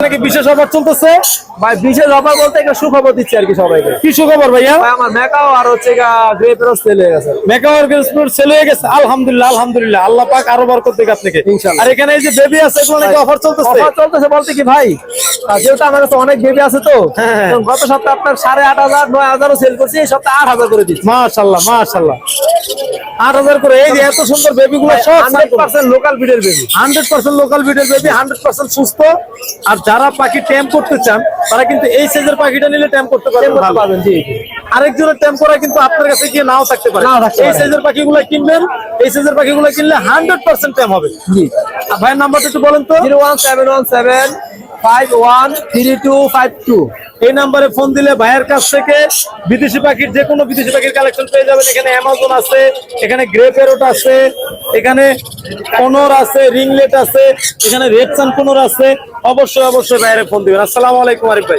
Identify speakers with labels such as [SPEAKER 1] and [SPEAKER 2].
[SPEAKER 1] নাকি বিশেষ অফার চলতেছে?
[SPEAKER 2] ভাই বিশেষ অফার বলতে একটা সুখবর দিচ্ছি আর কি সবাইকে।
[SPEAKER 1] কি সুখবর ভাইয়া?
[SPEAKER 2] ভাই আমার ম্যাকাও আর হচ্ছে গ্রে পেরো সেল হয়ে গেছে।
[SPEAKER 1] মেকাওয়ার গ্রেসপুর সেল হয়ে গেছে, আলহামদুলিল্লাহ আলহামদুলিল্লাহ, আল্লাহ পাক আরো বরকত দিক আপনাকে
[SPEAKER 2] ইনশাআল্লাহ।
[SPEAKER 1] আর এখানে এই যে বেবি আছে এগুলো নাকি অফার চলতেছে?
[SPEAKER 2] অফার চলতেছে বলতে কি ভাই, যেহেতু আমার কাছে অনেক বেবি আছে তো,
[SPEAKER 1] হ্যাঁ।
[SPEAKER 2] তো গত সপ্তাহে আপনার 8,500 9,000 সেল করছি, এই সপ্তাহে 8,000 করে দিচ্ছি।
[SPEAKER 1] মাশাআল্লাহ মাশাআল্লাহ, 8,000 করে। এই যে এত সুন্দর বেবি গুলো সব
[SPEAKER 2] 100% লোকাল ব্রিডের বেবি।
[SPEAKER 1] 100% লোকাল ব্রিডের বেবি, 100% সুস্থ। আর যারা পাখি ট্যাম করতে চান তারা কিন্তু এই সাইজের পাখিটা নিলে ট্যাম করতে পারবেন।
[SPEAKER 2] জি।
[SPEAKER 1] আরেকজনের ট্যাম করা কিন্তু আপনার কাছে গিয়ে নাও থাকতে পারে।
[SPEAKER 2] নাও থাকতে
[SPEAKER 1] এই
[SPEAKER 2] পারে।
[SPEAKER 1] সাইজের পাখিগুলো কিনবেন, এই সাইজের পাখিগুলো কিনলে 100% ট্যাম হবে।
[SPEAKER 2] জি।
[SPEAKER 1] আর ভাইয়ের নাম্বারটা একটু বলেন তো।
[SPEAKER 2] 01717 513252।
[SPEAKER 1] এই নাম্বারে ফোন দিলে ভাইয়ের কাছ থেকে বিদেশি পাখির যে কোনো বিদেশি পাখির কালেকশন পেয়ে যাবেন। এখানে অ্যামাজন আছে, এখানে গ্রে প্যারট আছে, এখানে কোনর আছে, রিংলেট আছে, এখানে রেড সান কোনর আছে। অবশ্যই অবশ্যই ভাইয়ের ফোন দিবেন। আসসালামু আলাইকুম আরিফ ভাই।